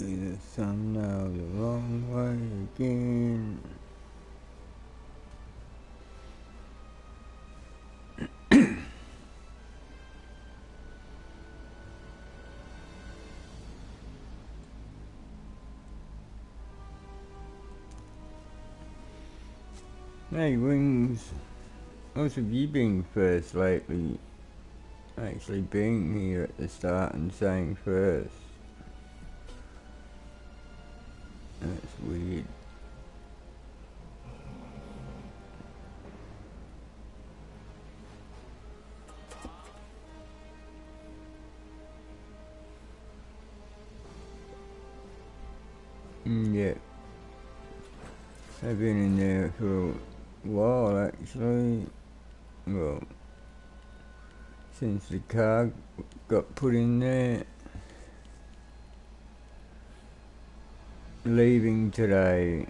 The sun now the wrong way again. Hey Wings, what have you been first lately? Actually being here at the start and saying first. That's weird. Yeah. I've been in there for a while actually. Well, since the car got put in there. Leaving today.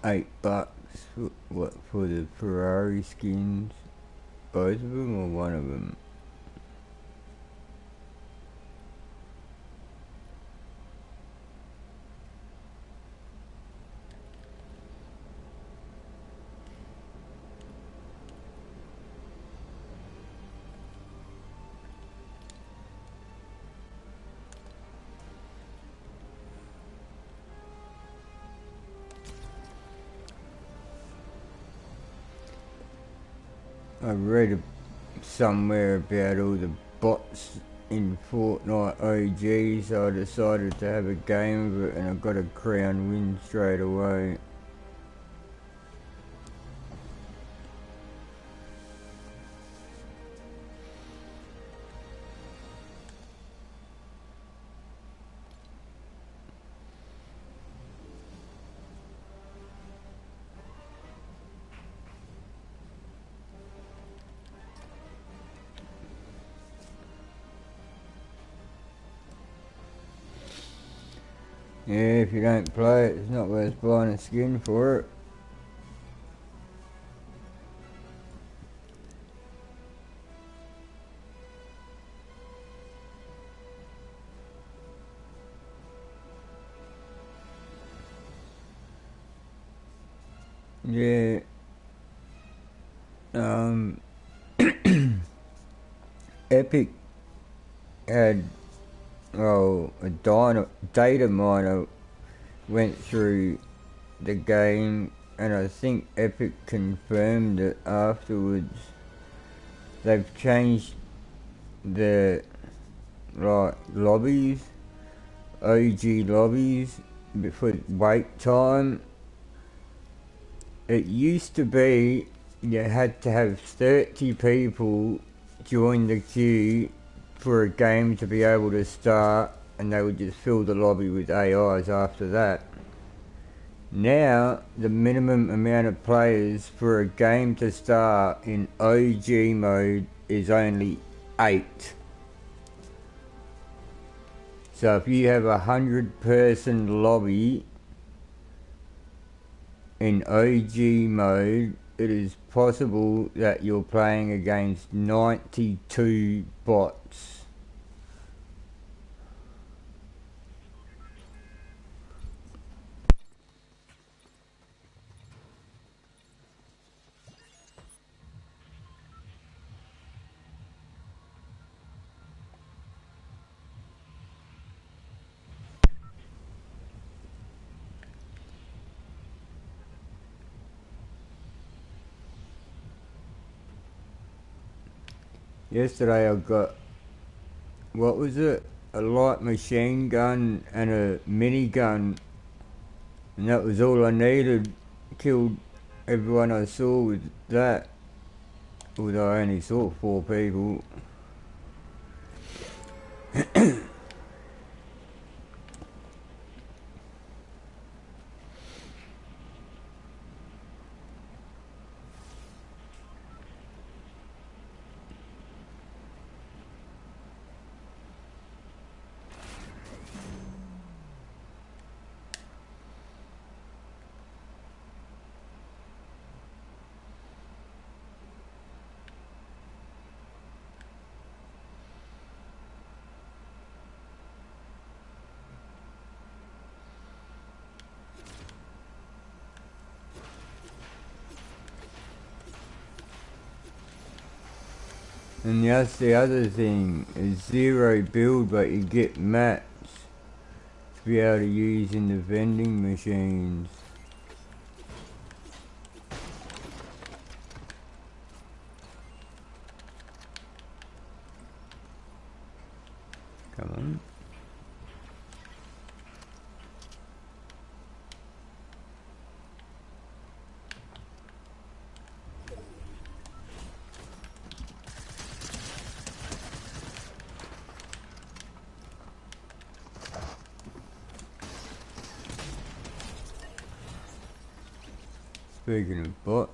$8 for the Ferrari skins? Both of them or one of them? I read somewhere about all the bots in Fortnite OG, so I decided to have a game of it and I got a crown win straight away. Yeah, if you don't play it, it's not worth buying a skin for it. Yeah. Epic had, a data miner went through the game, and I think Epic confirmed it afterwards. They've changed the lobbies, OG lobbies, for wait time. It used to be you had to have 30 people join the queue for a game to be able to start, and they would just fill the lobby with AIs after that. Now, the minimum amount of players for a game to start in OG mode is only 8. So if you have a 100-person lobby in OG mode, it is possible that you're playing against 92 bots. Yesterday I got, what was it? a light machine gun and a minigun, and that was all I needed. Killed everyone I saw with that, although I only saw 4 people. And that's the other thing, is 0 build, but you get mats to be able to use in the vending machines. Come on. Speaking of bots,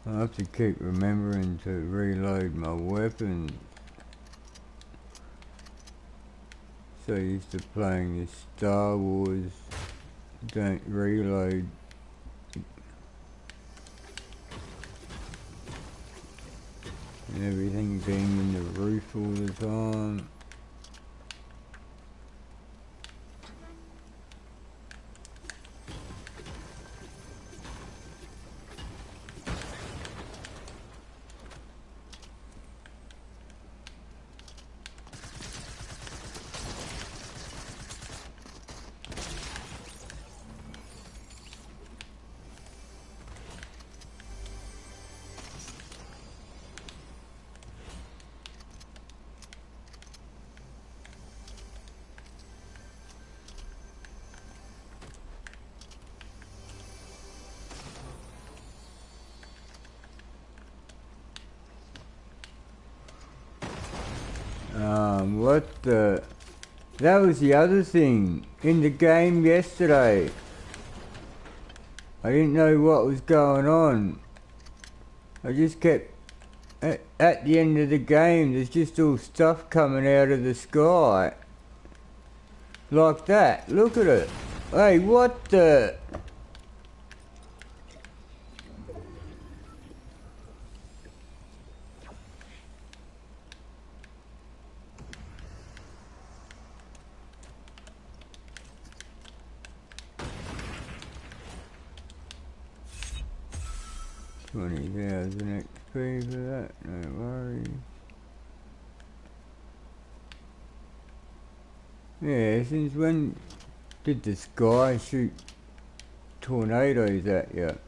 I have to keep remembering to reload my weapons. So used to playing this Star Wars, don't reload. And everything being in the roof all the time. What the... That was the other thing. In the game yesterday, I didn't know what was going on. I just kept... At the end of the game, there's just all stuff coming out of the sky. Like that. Look at it. Hey, what the... $20,000 XP for that, no worries. Yeah, since when did the sky shoot tornadoes at you?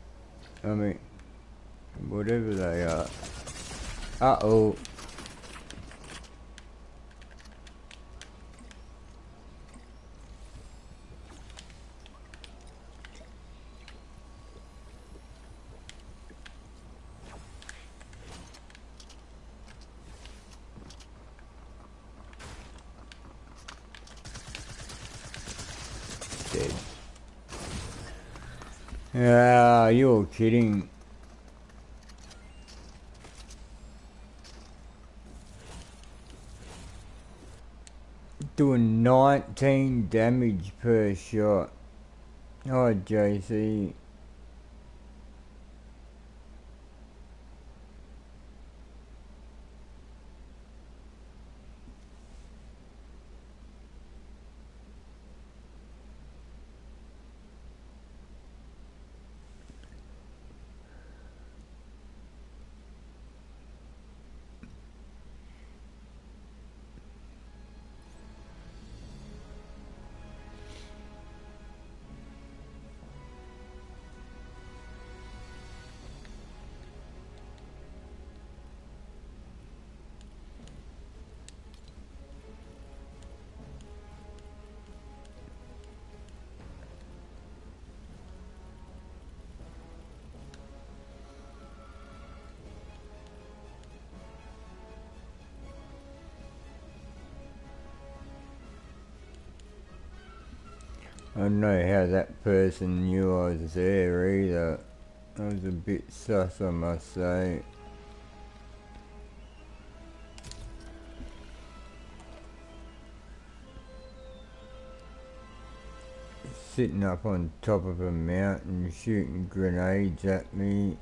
I mean, whatever they are. Uh-oh. Dead. Ah, you're kidding. Doing 19 damage per shot. Oh, JC. I don't know how that person knew I was there either. I was a bit sus, I must say. Sitting up on top of a mountain shooting grenades at me,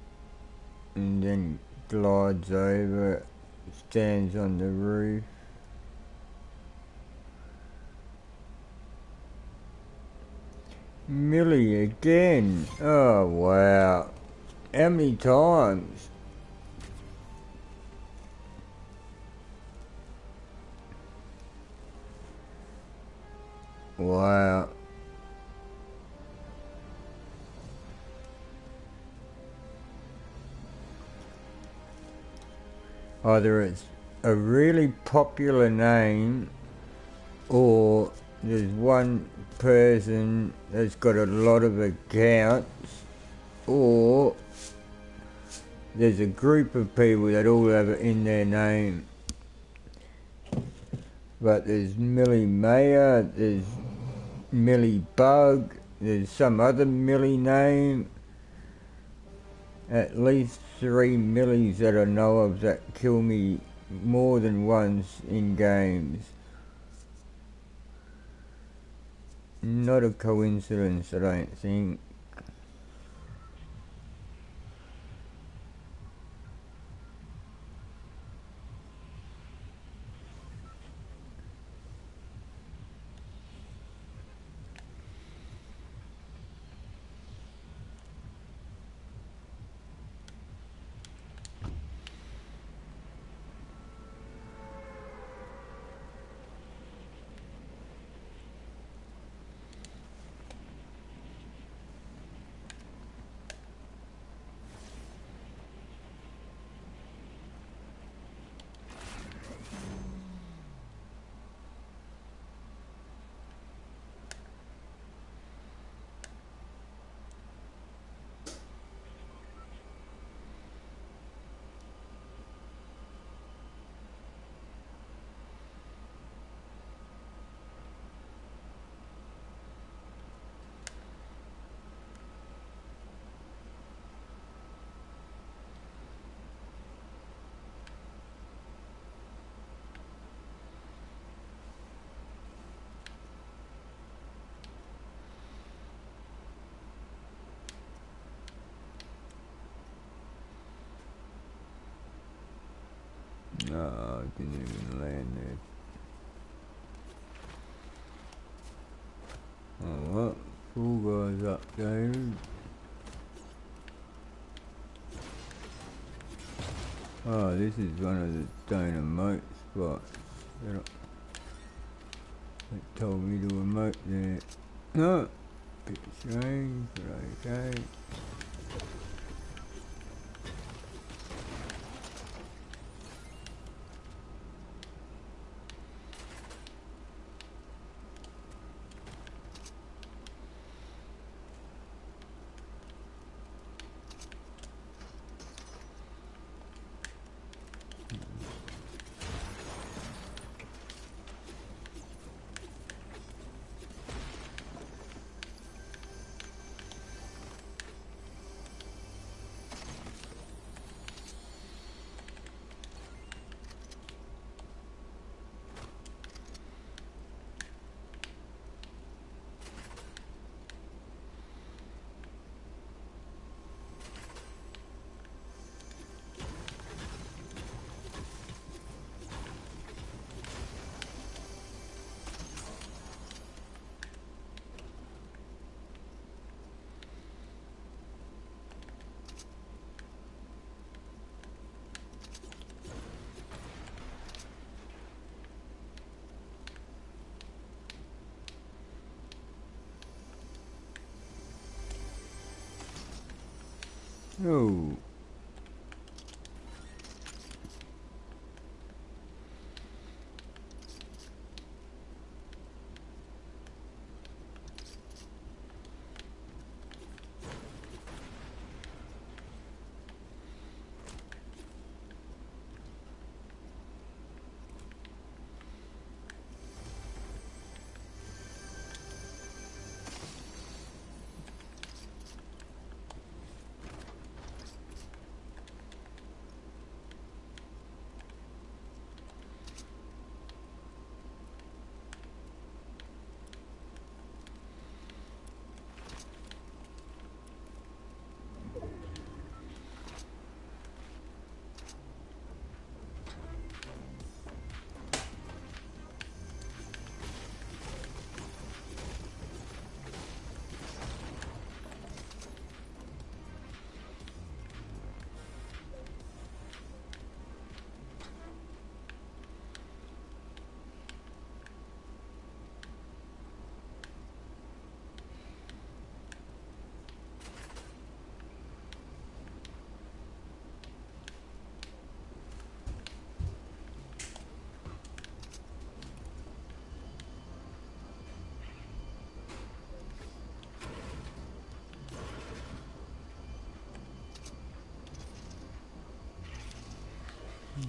and then glides over, stands on the roof. Millie again. Oh wow. How many times? Wow. Either it's a really popular name, or there's one person that's got a lot of accounts, or there's a group of people that all have it in their name. But there's Millie Mayer, there's Millie Bug, there's some other Millie name. At least 3 Millies that I know of that kill me more than once in games. Not a coincidence, I don't think. No, I didn't even land there. Oh, what? Full guys updated. Oh, this is one of the dynamite spots. It told me to emote there. No, bit strange, but okay. Oh.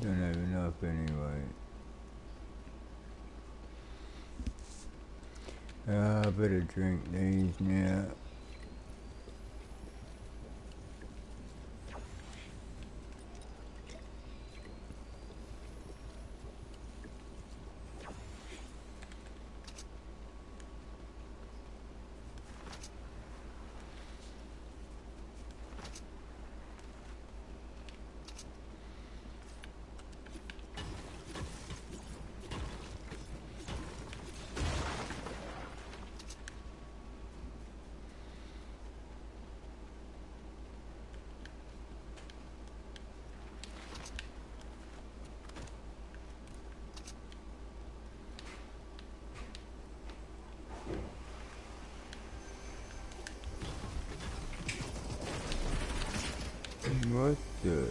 Don't have enough anyway. I better drink these now. What the?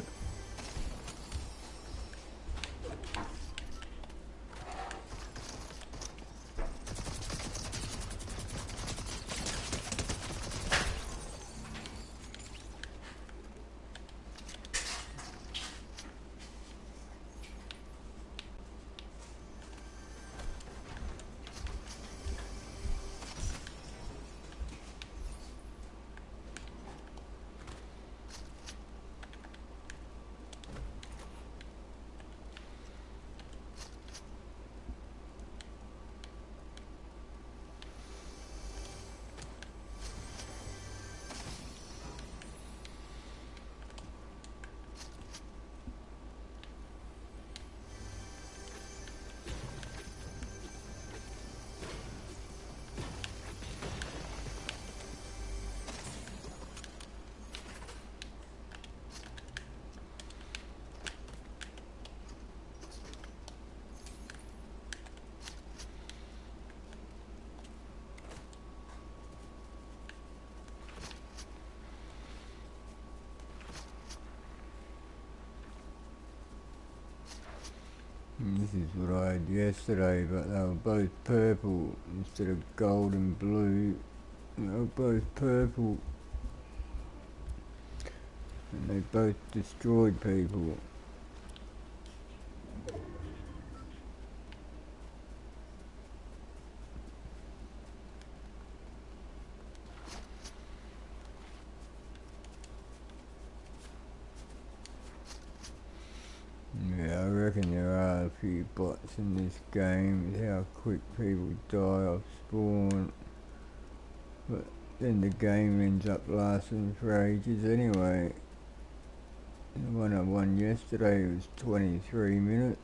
This is what I had yesterday, but they were both purple instead of gold and blue. They were both purple, and they both destroyed people. Yeah, I reckon there are a few bots in this game with how quick people die off spawn. But then the game ends up lasting for ages anyway. The one I won yesterday was 23 minutes.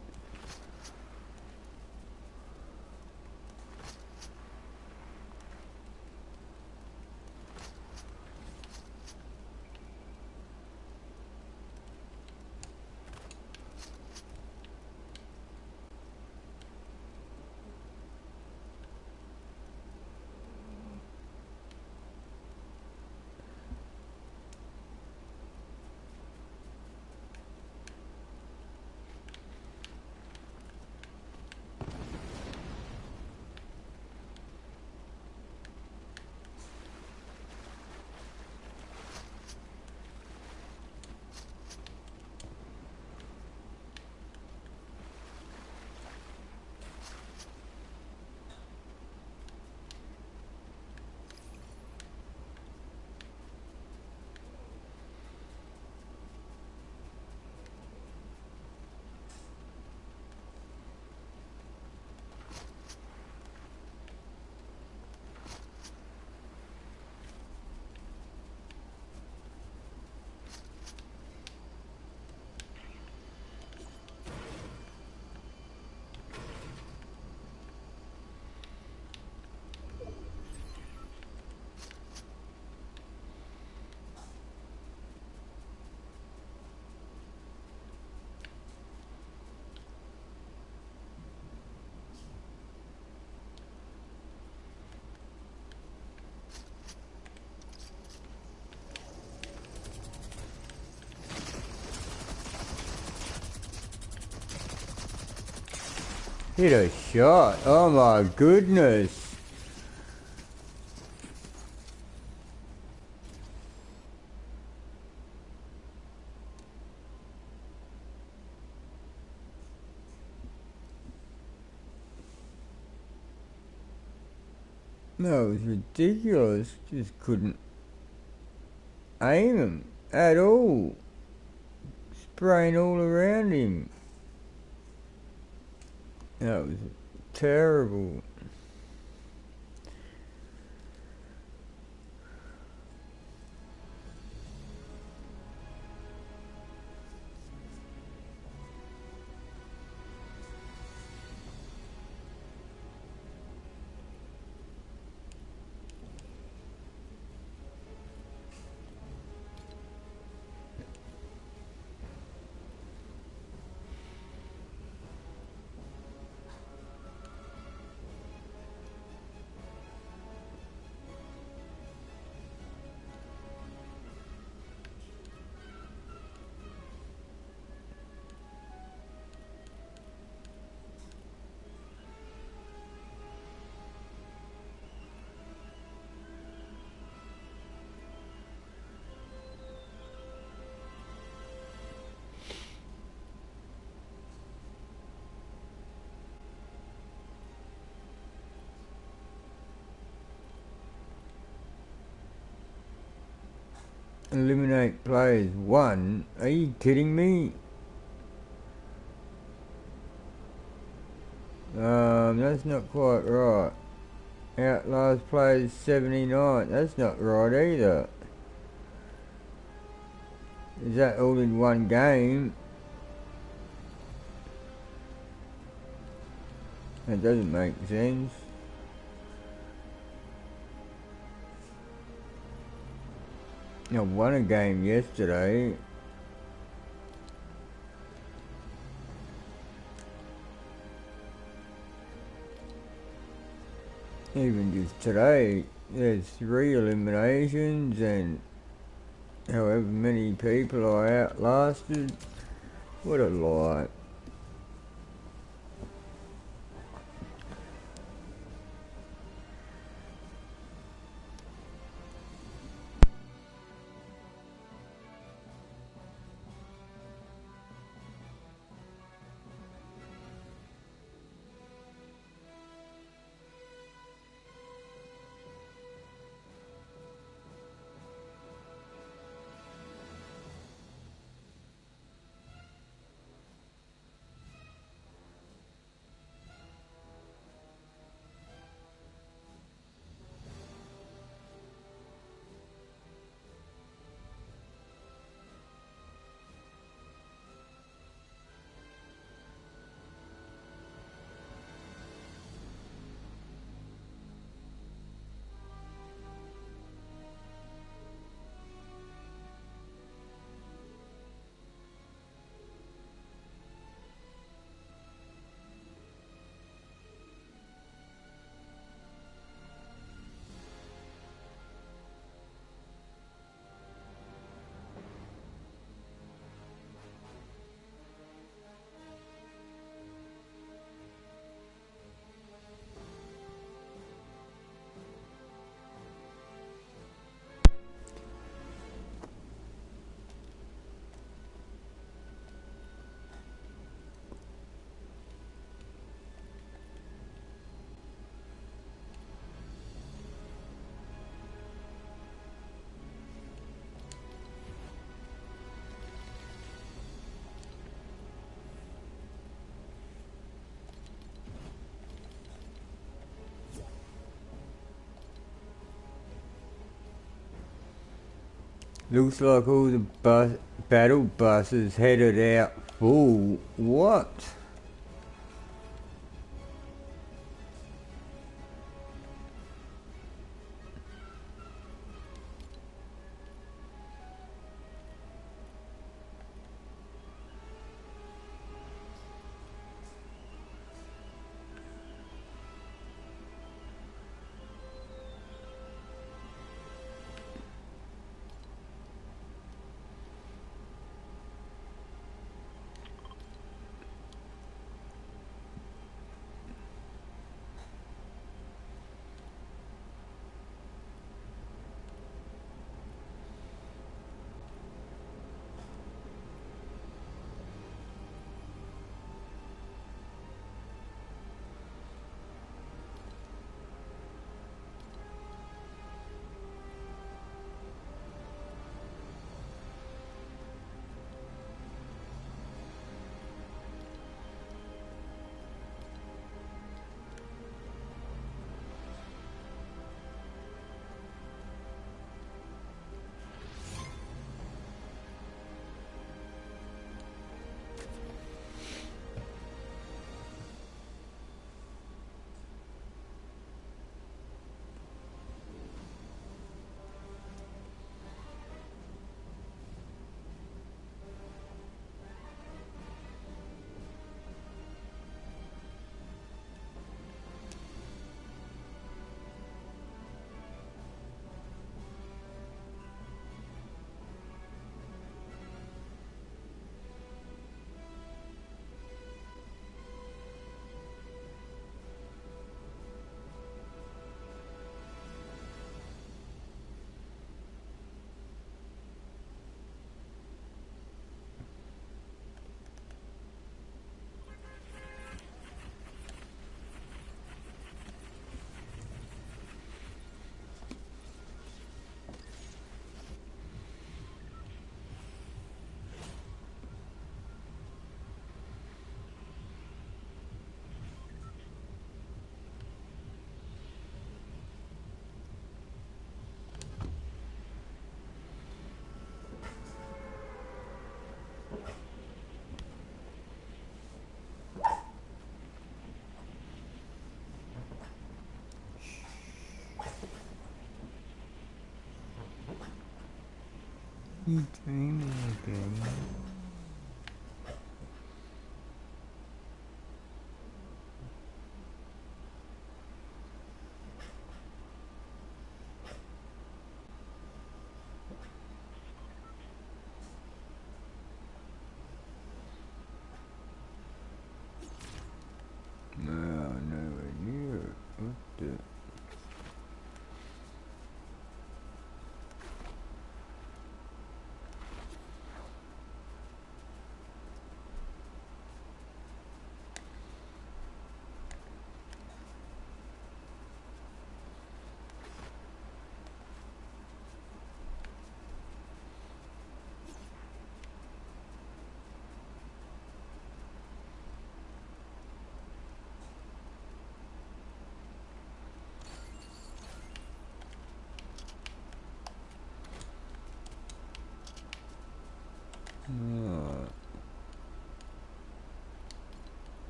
Hit a shot. Oh my goodness. No, it was ridiculous. Just couldn't aim him at all. Spraying all around him. That was terrible. Eliminate players 1? Are you kidding me? That's not quite right. Outlast players 79. That's not right either. Is that all in one game? That doesn't make sense. I won a game yesterday. Even just today, there's 3 eliminations and however many people I outlasted. What a lie. Looks like all the battle buses headed out full. What? You dreaming again? No, nowhere near it. What the? No.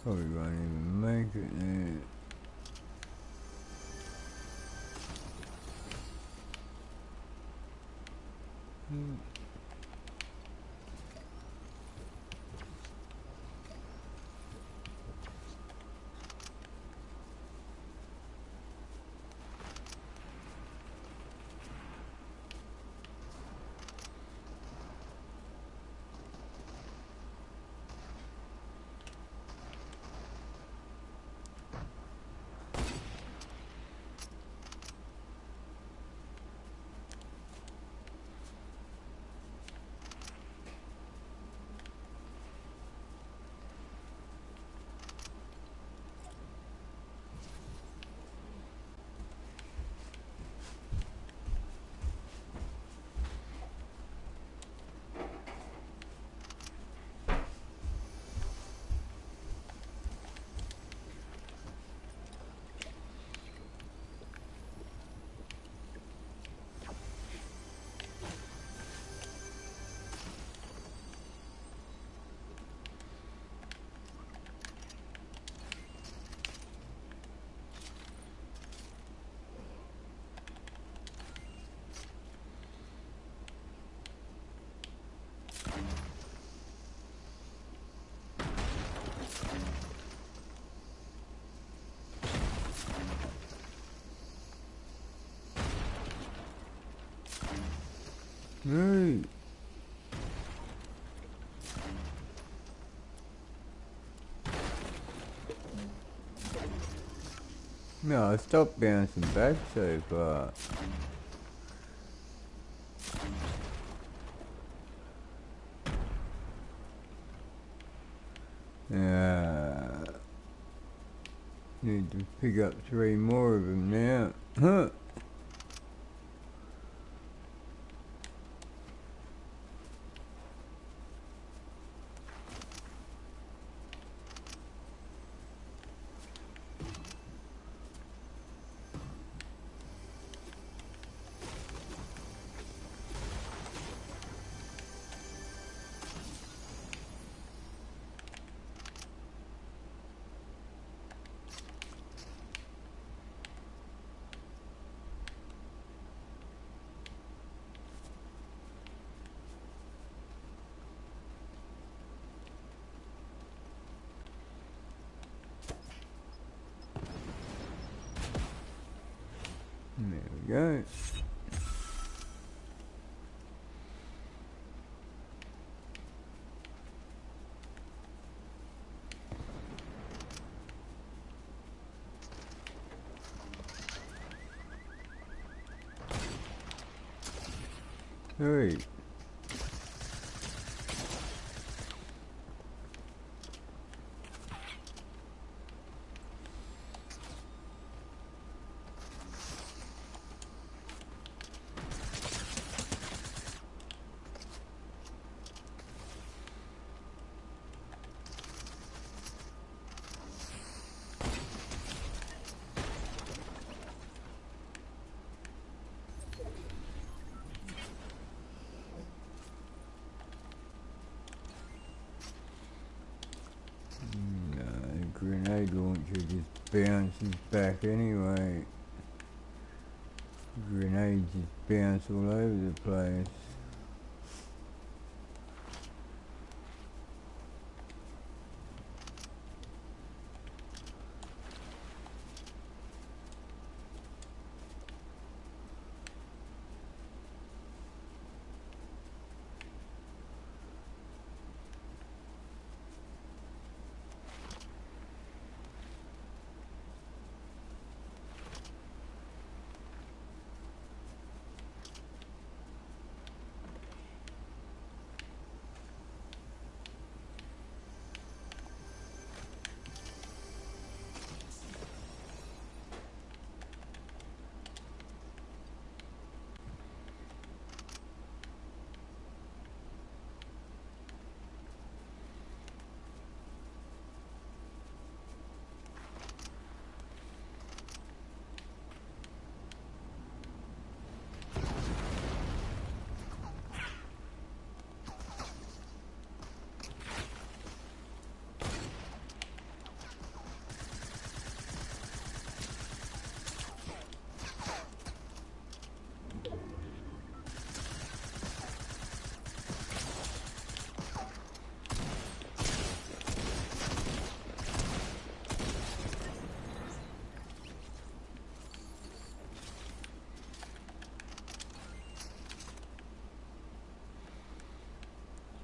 Probably won't even make it there. Hey. No, stop bouncing back so far. Need to pick up 3 more of them now. Huh? There we go. Hey. grenade launcher just bounces back anyway. Grenades just bounce all over the place.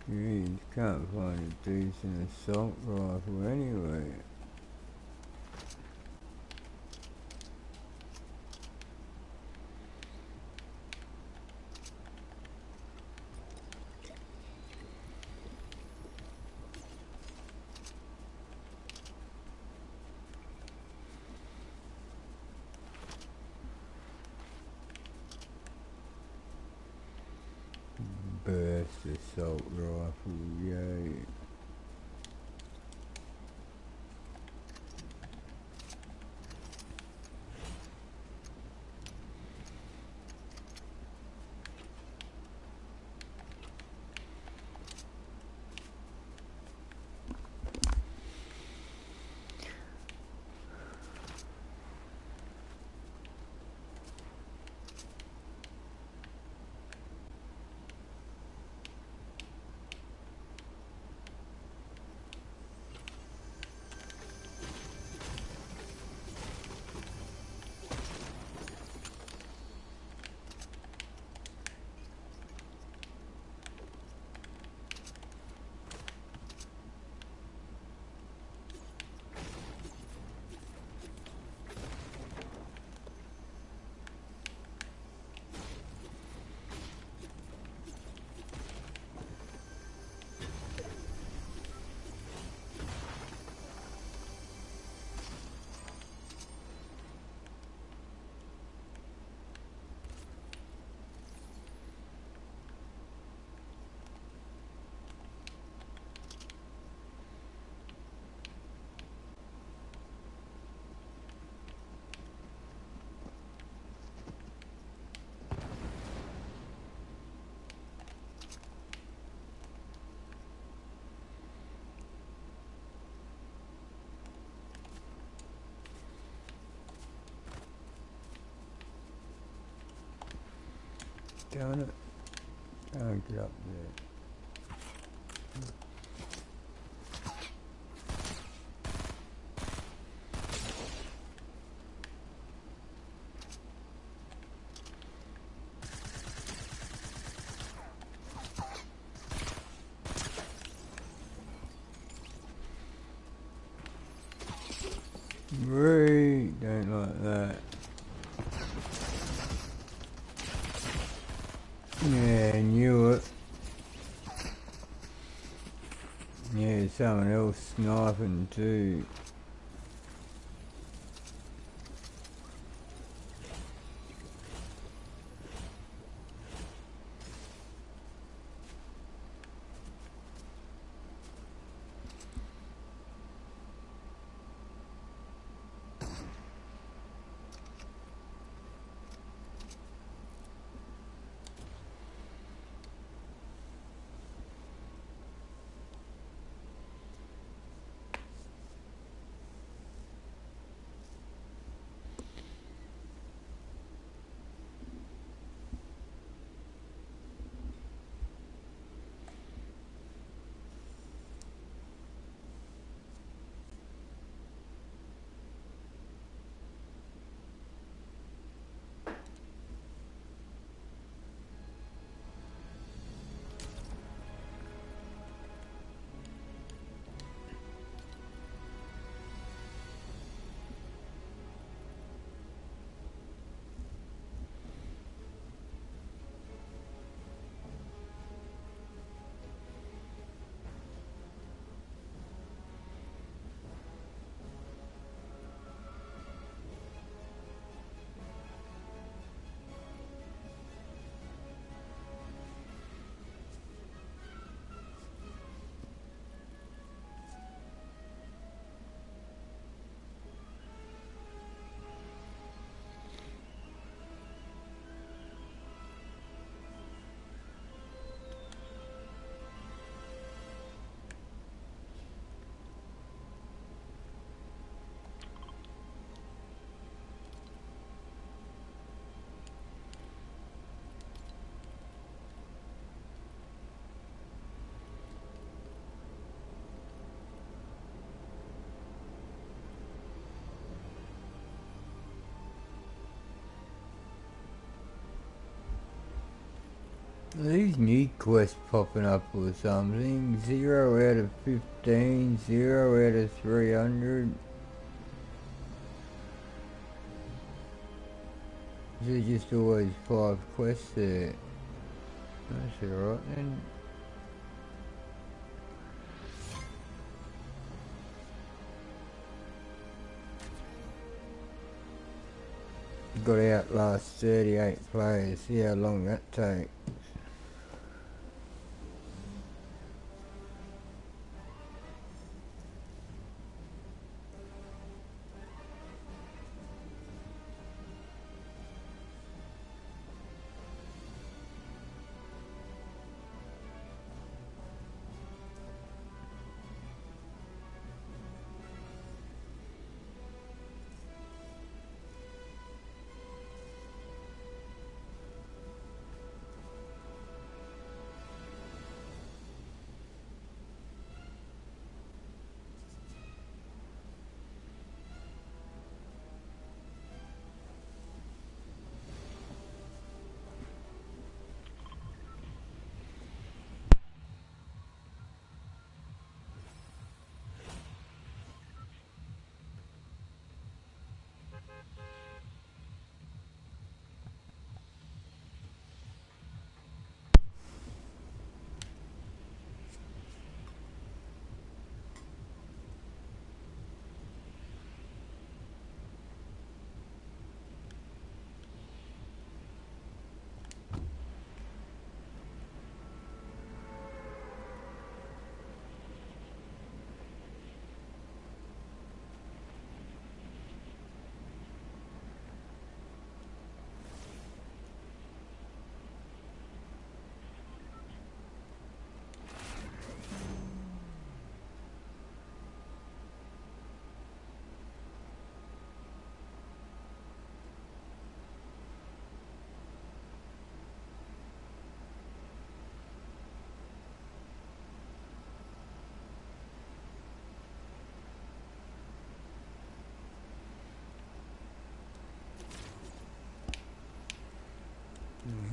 Jeez, can't find a decent assault rifle anyway. Burst assault rifle, yay. Darn it. Oh, get up there. Great, don't like that. Yeah, knew it. Yeah, someone else sniping too. These new quests popping up or something. 0 out of 15, 0 out of 300. There's just always 5 quests there. That's alright then. Got to outlast 38 players. See how long that takes.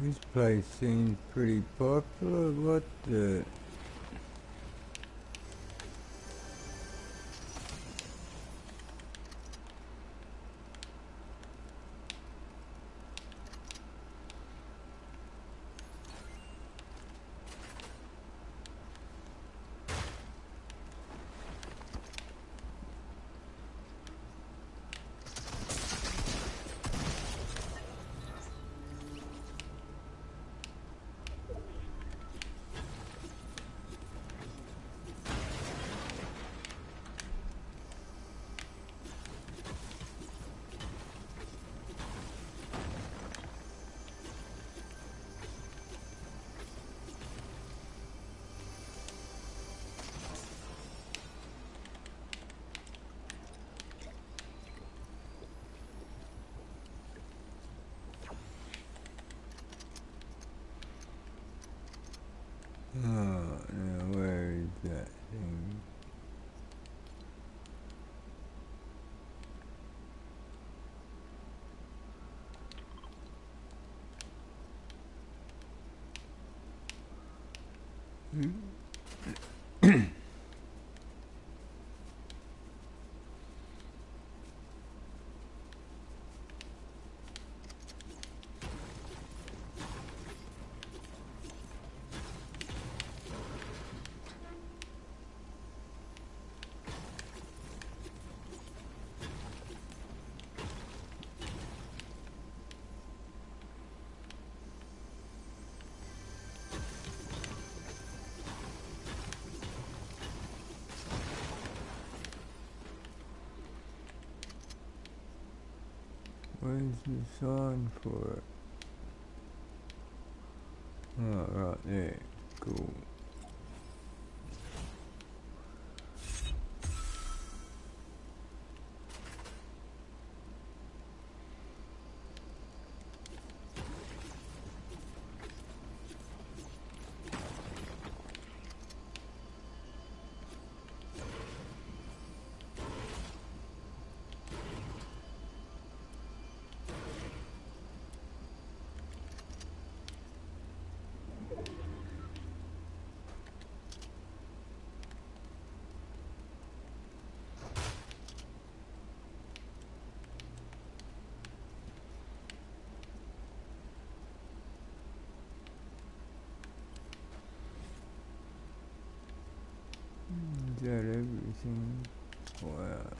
This place seems pretty popular. What the... Oh, now where is that thing? Where's the sign for it? Oh, right there. Cool. that everything? Wow.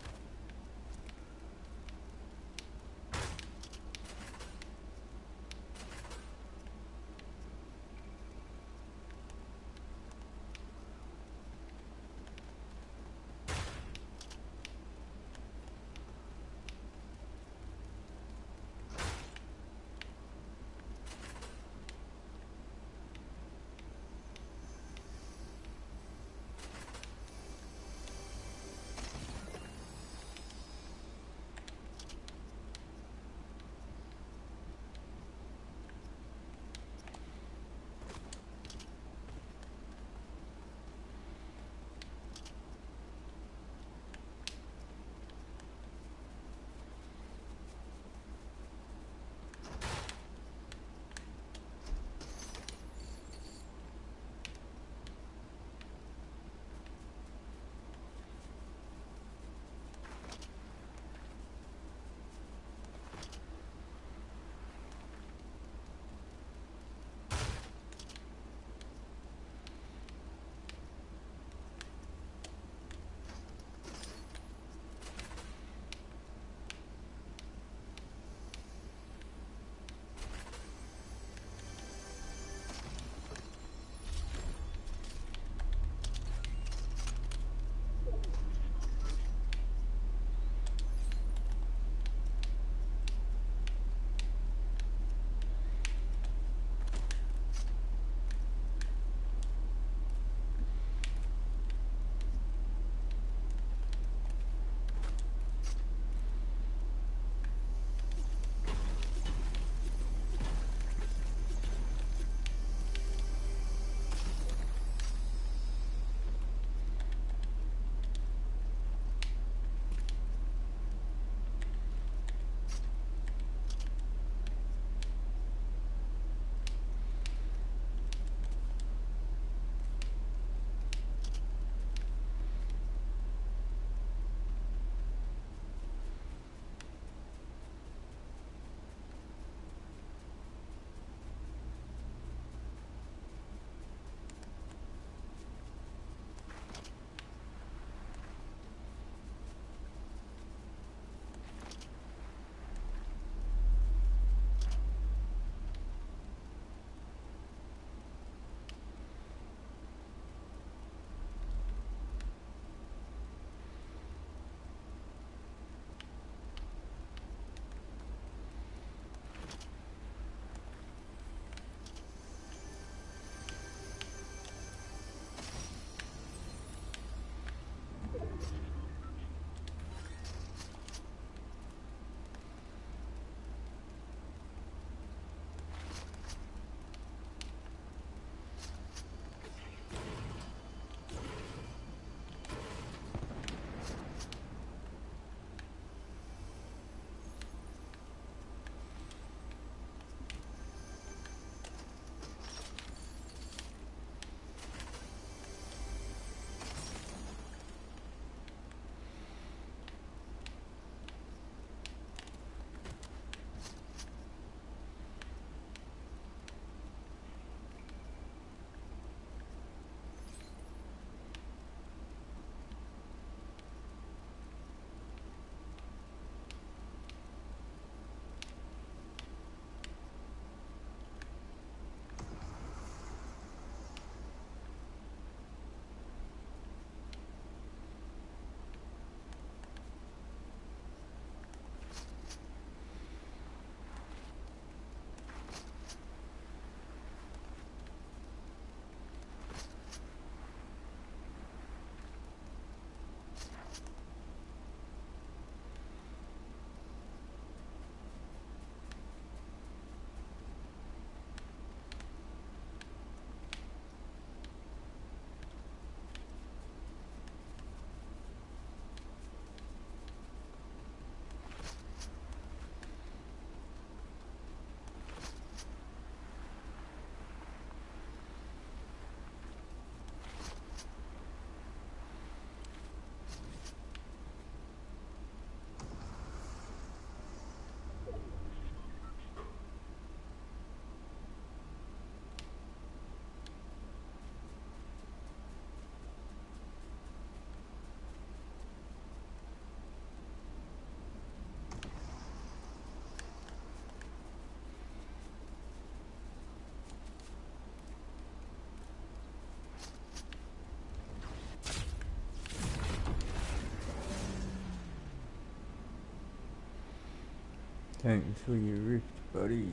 Thanks for your rift, buddy.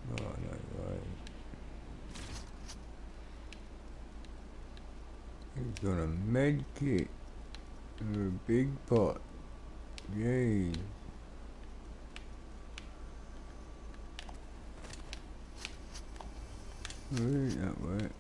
Oh, no way. He's got a med kit and a big pot. Yay. Wait, that worked.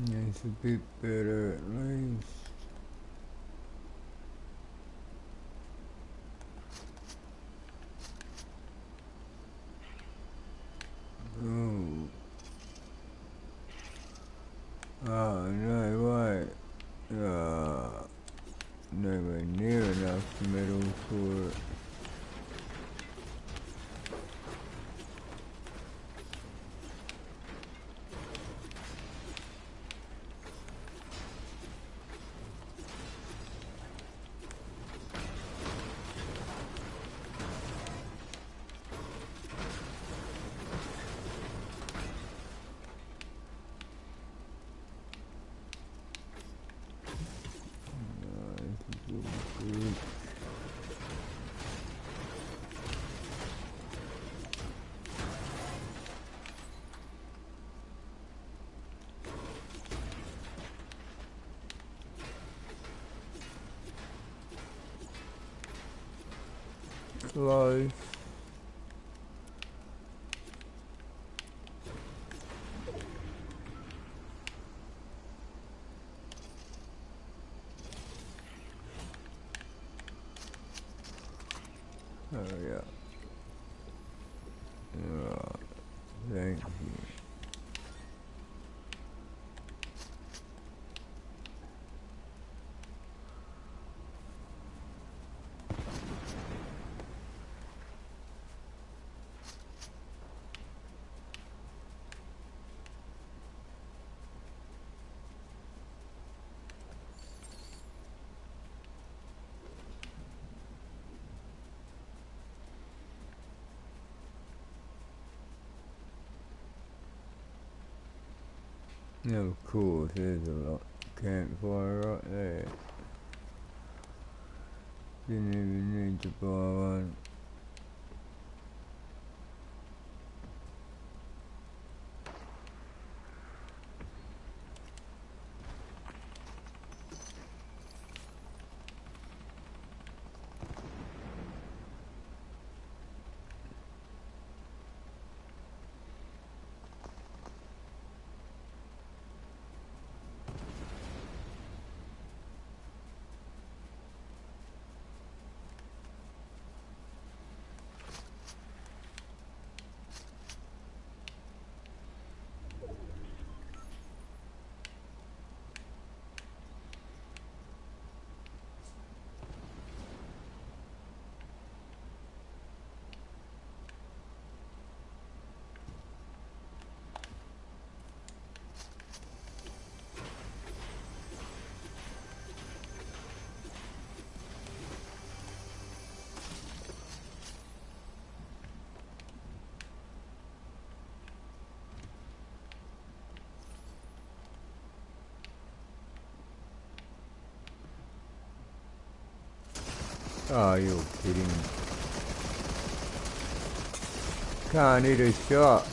It's a bit better at least. Oh. Oh, no way. Nowhere near enough metal for it. Close. Oh yeah. Oh, thank you. No, of course, there's a lot. Campfire right there. Didn't even need to buy one. Oh, you're kidding. Can't hit a shot.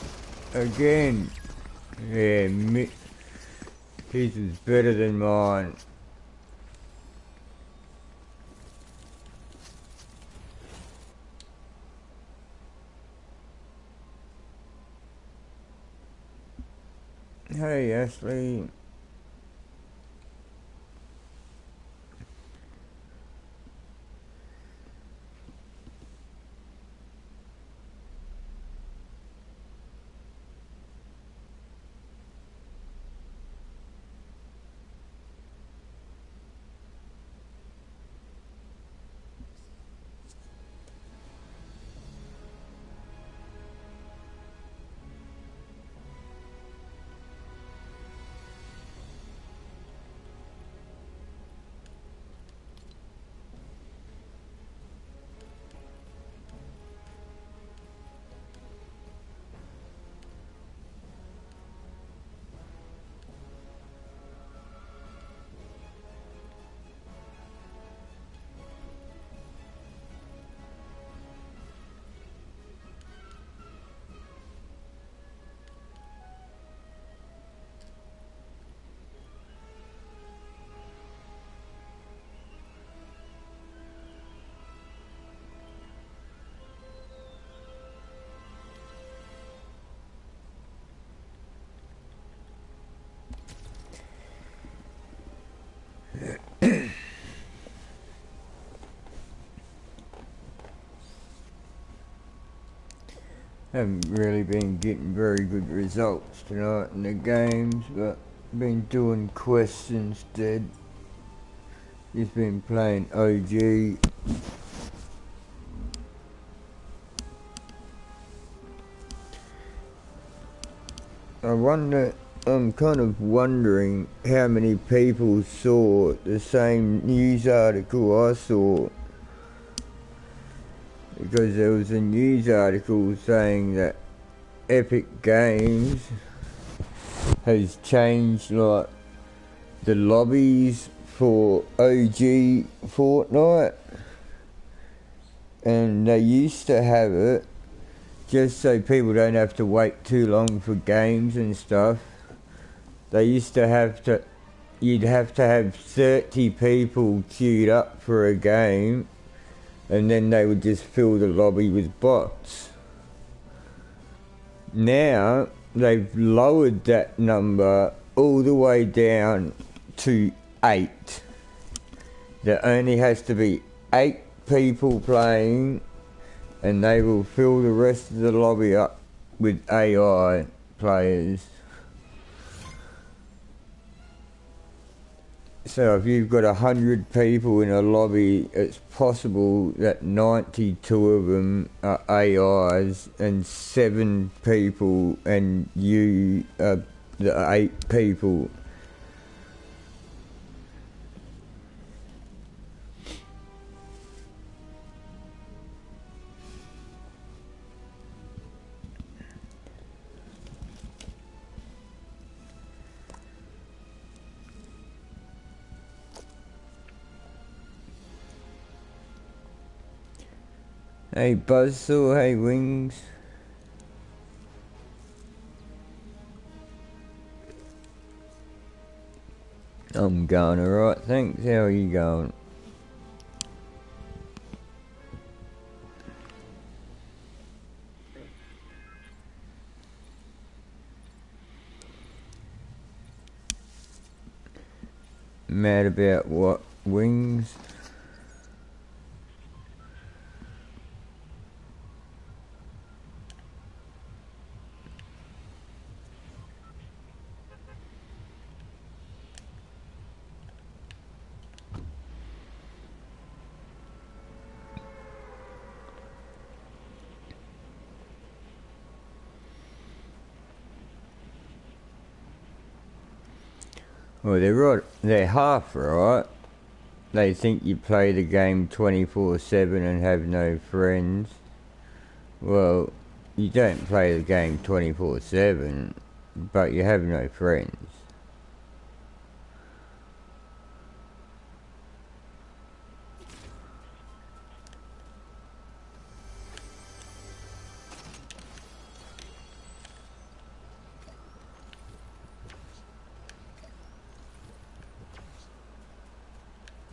Again. Yeah, his is better than mine. Hey, Ashley. Haven't really been getting very good results tonight in the games, but been doing quests instead. Just been playing OG. I'm kind of wondering how many people saw the same news article I saw. Because there was a news article saying that Epic Games has changed like the lobbies for OG Fortnite, and they used to have it just so people don't have to wait too long for games and stuff. They used to you'd have to have 30 people queued up for a game, and then they would just fill the lobby with bots. Now they've lowered that number all the way down to 8. There only has to be 8 people playing, and they will fill the rest of the lobby up with AI players. So if you've got 100 people in a lobby, it's possible that 92 of them are AIs and 7 people and you are the 8 people. Hey Buzzsaw, hey Wings. I'm going alright, thanks. How are you going? Mad about what? Wings? Well, they're right. They're half right. They think you play the game 24/7 and have no friends. Well, you don't play the game 24/7, but you have no friends.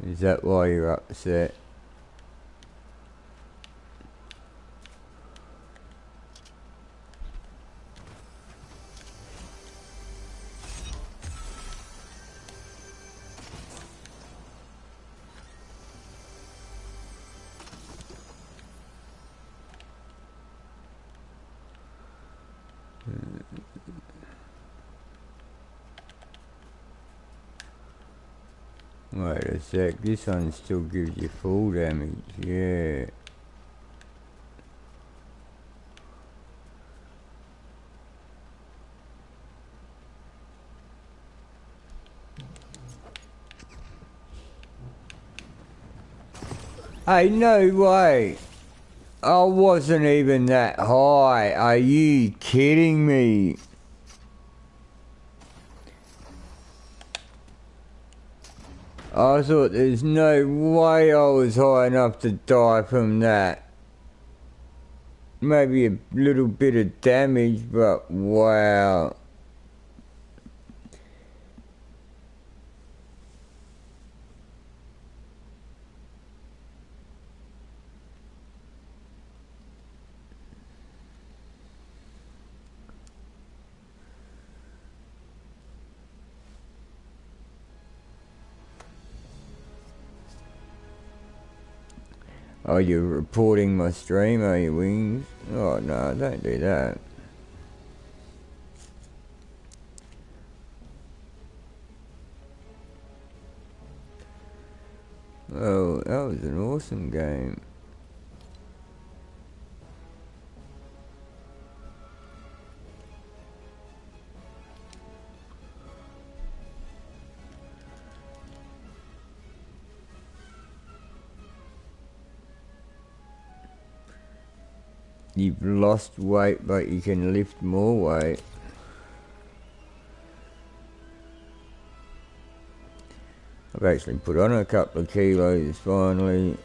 Is that why you're upset? Wait a sec, this one still gives you full damage, yeah. Hey, no way! I wasn't even that high, are you kidding me? I thought there's no way I was high enough to die from that. Maybe a little bit of damage, but wow. Oh, you're reporting my stream, are you, Wings? Oh, no, don't do that. Oh, that was an awesome game. You've lost weight, but you can lift more weight. I've actually put on a couple of kilos finally.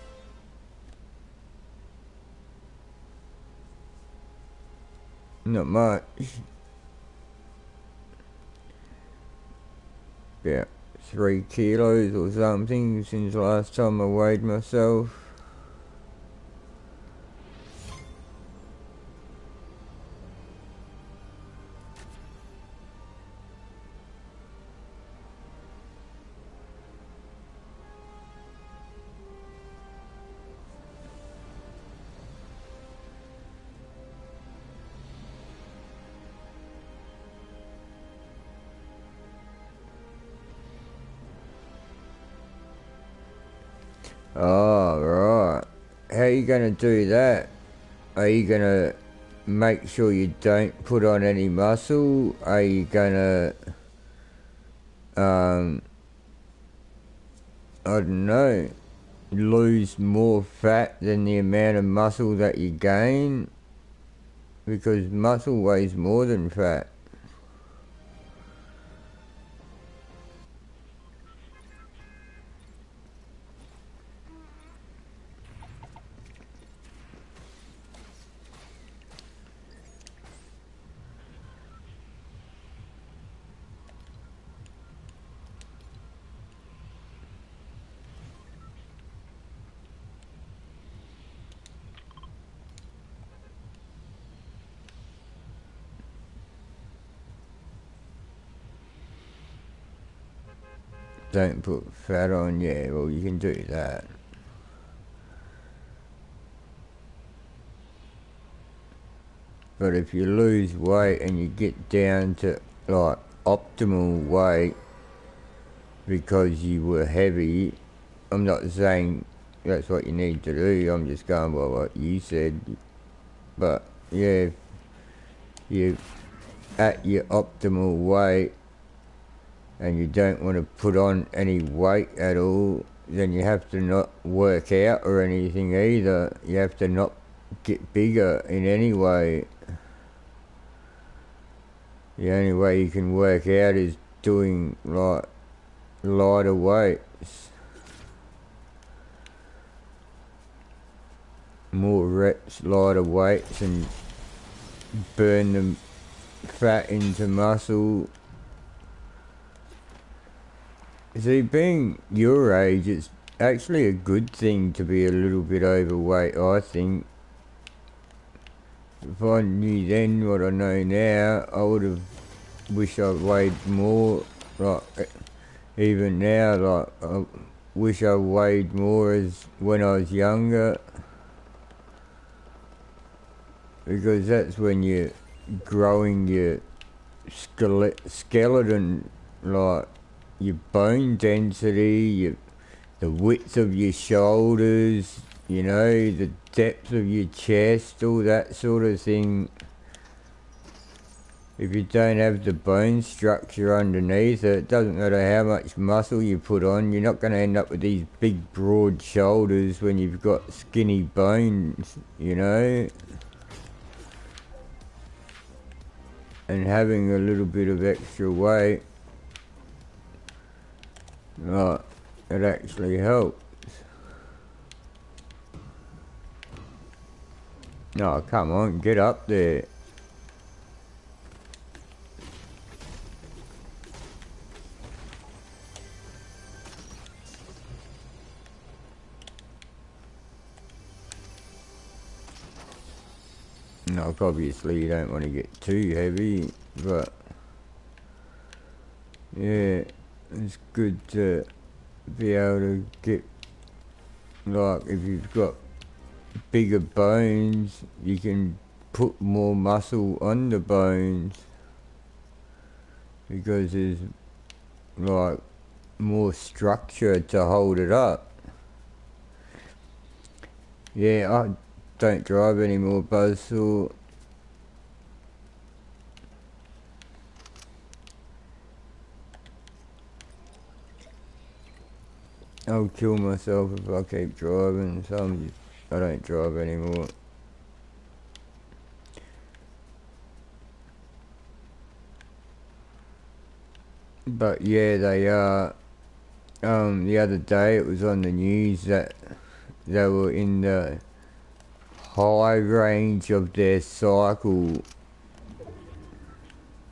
Not much. About 3 kilos or something since last time I weighed myself. Oh, right. How are you gonna do that? Are you gonna make sure you don't put on any muscle? Are you gonna, I don't know, lose more fat than the amount of muscle that you gain? Because muscle weighs more than fat. don't put fat on, yeah, well you can do that. But if you lose weight and you get down to like optimal weight because you were heavy, I'm not saying that's what you need to do, I'm just going by what you said. But yeah, if you're at your optimal weight and you don't want to put on any weight at all, then you have to not work out or anything either. You have to not get bigger in any way. The only way you can work out is doing like lighter weights. More reps, lighter weights, and burn the fat into muscle. See, being your age, it's actually a good thing to be a little bit overweight, I think. If I knew then what I know now, I would have wished I weighed more. Like, even now, like, I wish I weighed more as when I was younger. Because that's when you're growing your skeleton, like your bone density, the width of your shoulders, you know, the depth of your chest, all that sort of thing. If you don't have the bone structure underneath it, it doesn't matter how much muscle you put on, you're not going to end up with these big broad shoulders when you've got skinny bones, you know. And having a little bit of extra weight, it actually helps. No, come on, get up there. No, obviously you don't want to get too heavy, but yeah, it's good to be able to get, like, if you've got bigger bones, you can put more muscle on the bones because there's like more structure to hold it up. Yeah, I don't drive anymore, Buzzsaw. I'll kill myself if I keep driving, so I don't drive anymore. But yeah, they are. The other day it was on the news that they were in the high range of their cycle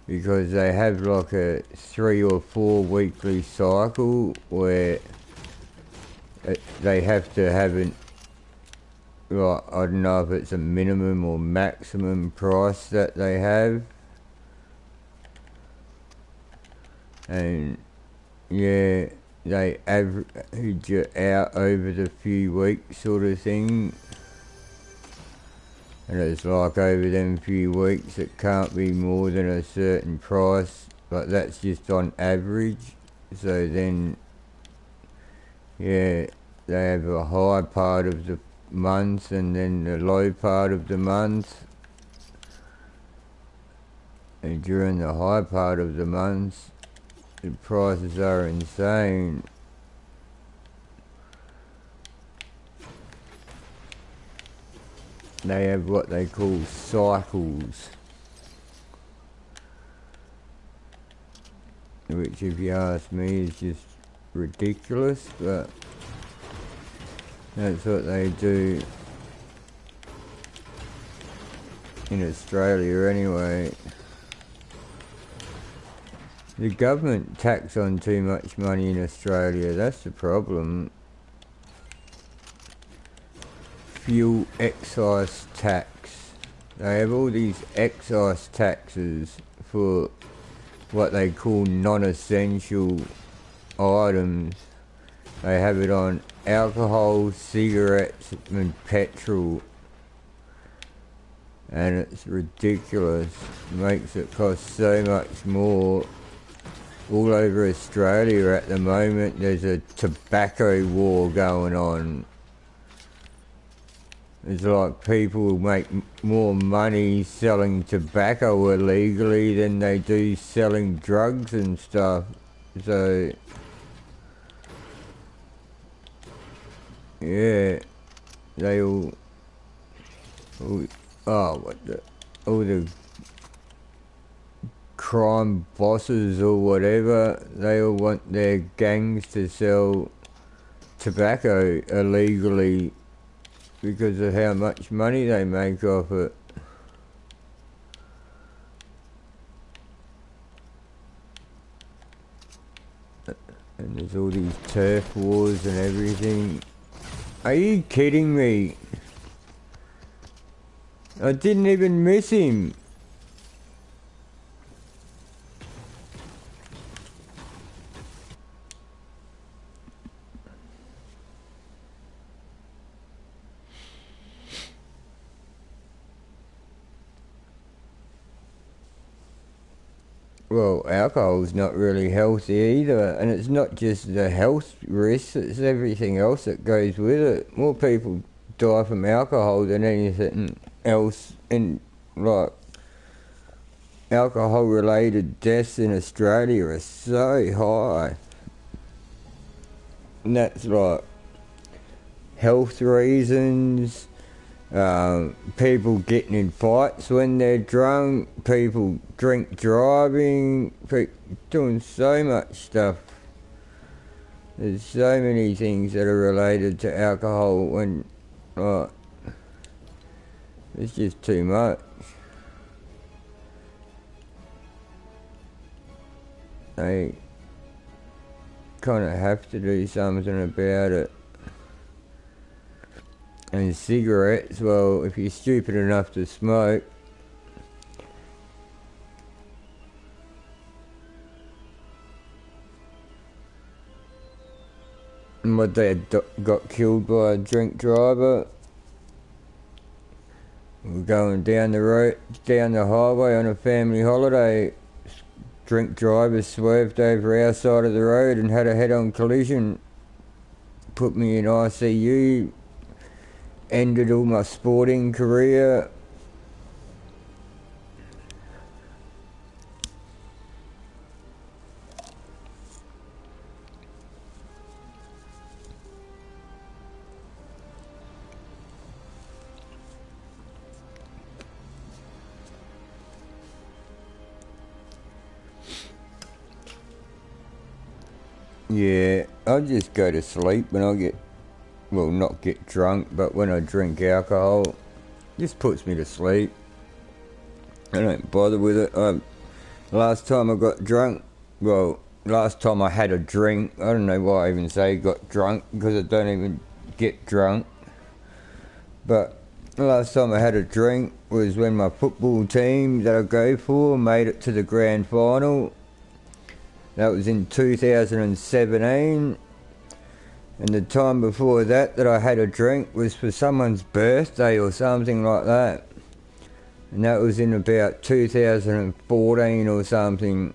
because they have like a 3 or 4 weekly cycle where they have to have an, like, I don't know if it's a minimum or maximum price that they have. And yeah, they average it out over the few weeks sort of thing. And it's like over them few weeks it can't be more than a certain price, but that's just on average. So then, yeah, they have a high part of the month and then the low part of the month. And during the high part of the month, the prices are insane. They have what they call cycles, which if you ask me is just ridiculous, but that's what they do in Australia anyway. The government tax on too much money in Australia, that's the problem. Fuel excise tax. They have all these excise taxes for what they call non-essential items. They have it on alcohol, cigarettes, and petrol. And it's ridiculous. Makes it cost so much more. All over Australia at the moment, there's a tobacco war going on. It's like people make more money selling tobacco illegally than they do selling drugs and stuff. So, yeah, they all the crime bosses or whatever, they all want their gangs to sell tobacco illegally because of how much money they make off it. And there's all these turf wars and everything. Are you kidding me? I didn't even miss him. Well, alcohol's not really healthy either, and it's not just the health risks, it's everything else that goes with it. More people die from alcohol than anything else, and like alcohol related deaths in Australia are so high. And that's like health reasons, people getting in fights when they're drunk, people drink driving, doing so much stuff. There's so many things that are related to alcohol when it's just too much. They kind of have to do something about it. And cigarettes, well, if you're stupid enough to smoke, my dad got killed by a drink driver. We were going down the road, down the highway on a family holiday. Drink driver swerved over our side of the road and had a head-on collision. Put me in ICU. Ended all my sporting career. Yeah, I just go to sleep when I get, well, not get drunk, but when I drink alcohol, it just puts me to sleep. I don't bother with it. Last time I got drunk, well, last time I had a drink, I don't know why I even say got drunk, because I don't even get drunk. But the last time I had a drink was when my football team that I go for made it to the grand final. That was in 2017. And the time before that I had a drink was for someone's birthday or something like that. And that was in about 2014 or something.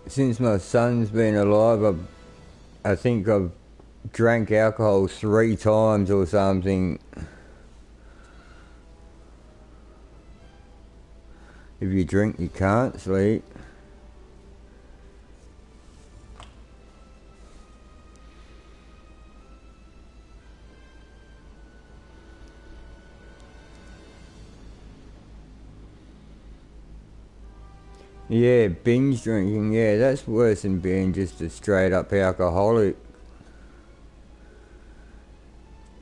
Since my son's been alive, I think I've drank alcohol 3 times or something. If you drink, you can't sleep. Yeah, binge drinking, yeah, that's worse than being just a straight up alcoholic.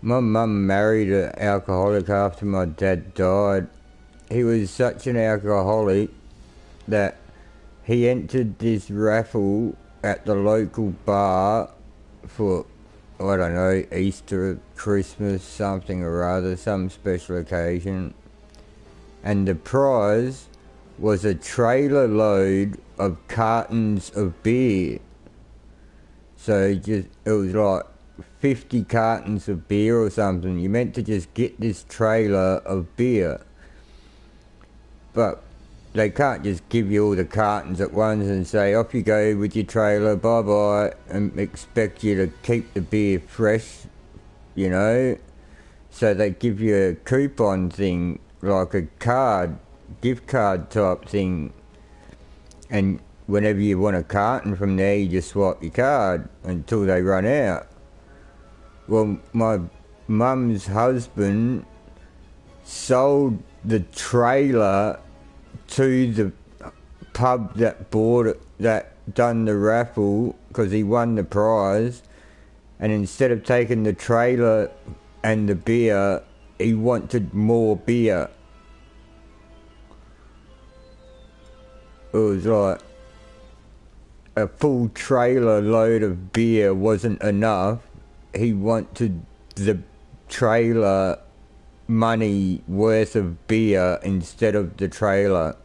My mum married an alcoholic after my dad died. He was such an alcoholic that he entered this raffle at the local bar for, I don't know, Easter, Christmas, something or other, some special occasion. And the prize was a trailer load of cartons of beer. So it was like 50 cartons of beer or something. You meant to just get this trailer of beer. But they can't just give you all the cartons at once and say, off you go with your trailer, bye-bye, and expect you to keep the beer fresh, you know. So they give you a coupon thing, like a gift card type thing. And whenever you want a carton from there, you just swipe your card until they run out. Well, my mum's husband sold the trailer to the pub that bought it, that done the raffle, because he won the prize, and instead of taking the trailer and the beer, he wanted more beer. It was like a full trailer load of beer wasn't enough. He wanted the trailer money worth of beer instead of the trailer.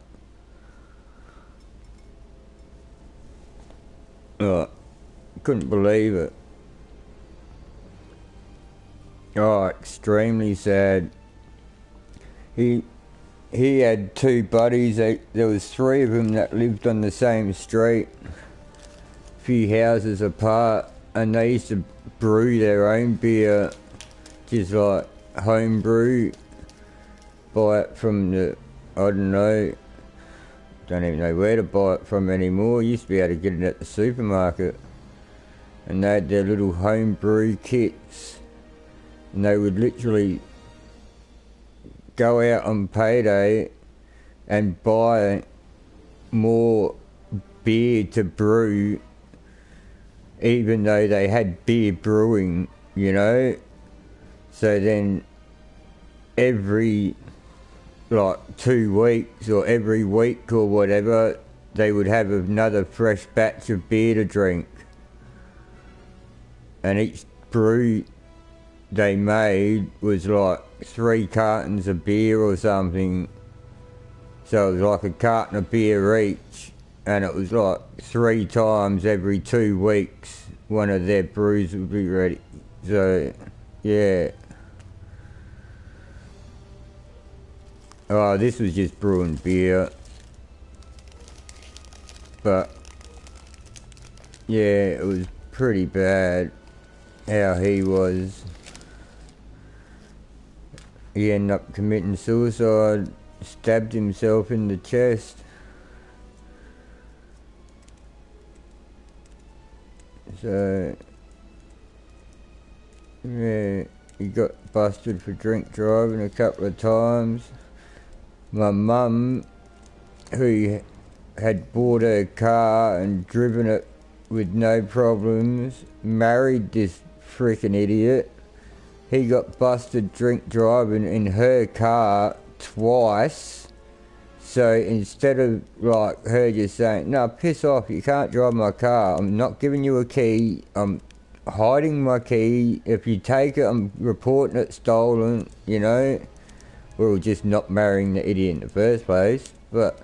Oh, couldn't believe it. Oh, extremely sad. He had two buddies. There was three of them that lived on the same street, a few houses apart, and they used to brew their own beer, just like home brew. Buy it from don't even know where to buy it from anymore. Used to be able to get it at the supermarket, and they had their little home brew kits, and they would literally go out on payday and buy more beer to brew, even though they had beer brewing, you know. So then every 2 weeks or every week or whatever, they would have another fresh batch of beer to drink, and each brew they made was like 3 cartons of beer or something. So it was like a carton of beer each, and it was like 3 times every 2 weeks one of their brews would be ready. So yeah. Oh, this was just brewing beer. But yeah, it was pretty bad how he was. He ended up committing suicide, stabbed himself in the chest. So yeah, he got busted for drink driving a couple of times. My mum, who had bought her car and driven it with no problems, married this freaking idiot. He got busted drink driving in her car twice. So instead of her just saying, no, piss off, you can't drive my car, I'm not giving you a key, I'm hiding my key, if you take it I'm reporting it stolen, you know. We were just not marrying the idiot in the first place. But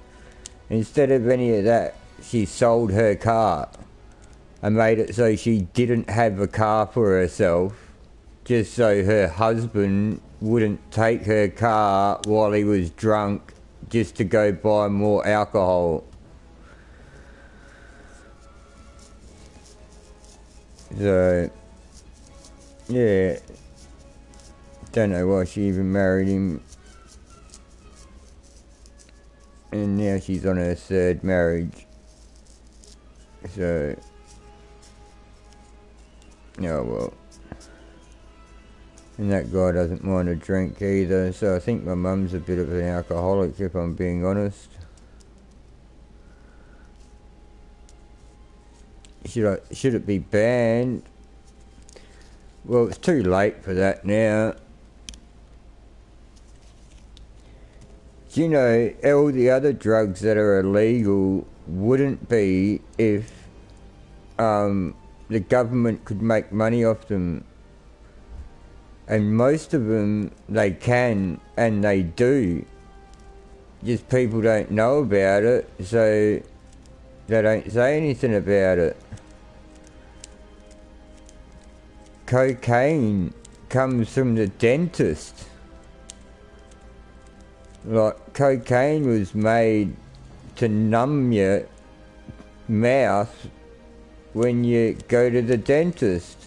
instead of any of that, she sold her car and made it so she didn't have a car for herself, just so her husband wouldn't take her car while he was drunk just to go buy more alcohol. So yeah, don't know why she even married him. And now she's on her 3rd marriage. So, oh well. And that guy doesn't mind a drink either. So I think my mum's a bit of an alcoholic, if I'm being honest. Should it be banned? Well, it's too late for that now. Do you know, all the other drugs that are illegal wouldn't be if the government could make money off them. And most of them they can, and they do. just people don't know about it, so they don't say anything about it. Cocaine comes from the dentist. Like, cocaine was made to numb your mouth when you go to the dentist.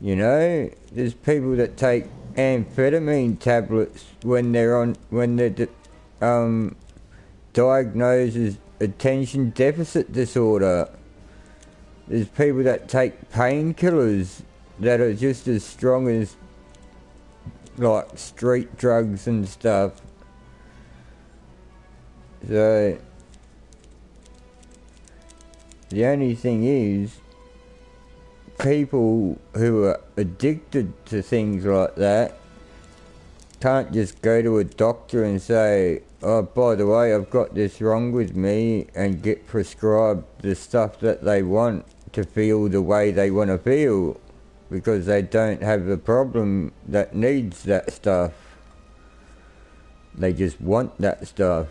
You know, there's people that take amphetamine tablets when they're diagnosed as attention deficit disorder. There's people that take painkillers that are just as strong as like street drugs and stuff. So the only thing is, people who are addicted to things like that can't just go to a doctor and say, oh, by the way, I've got this wrong with me, and get prescribed the stuff that they want to feel the way they want to feel, because they don't have a problem that needs that stuff. They just want that stuff.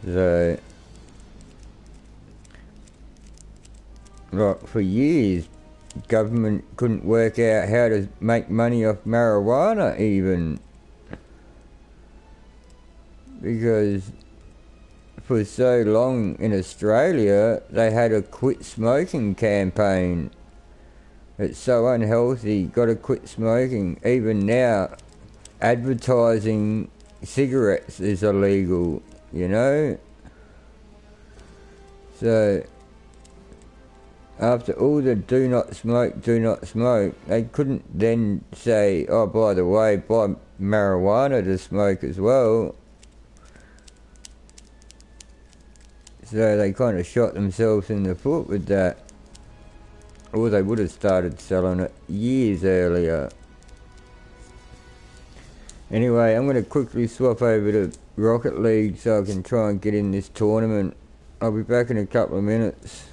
So, like, for years, government couldn't work out how to make money off marijuana even, because for so long in Australia they had a quit smoking campaign. It's so unhealthy, gotta quit smoking. Even now, advertising cigarettes is illegal, you know? So after all the do not smoke, they couldn't then say, oh, by the way, buy marijuana to smoke as well. So they kind of shot themselves in the foot with that. Or they would have started selling it years earlier. Anyway, I'm going to quickly swap over to Rocket League so I can try and get in this tournament. I'll be back in a couple of minutes.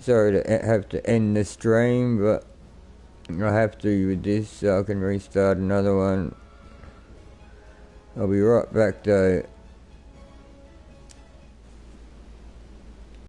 Sorry to have to end the stream, but I have to with this so I can restart another one. I'll be right back though.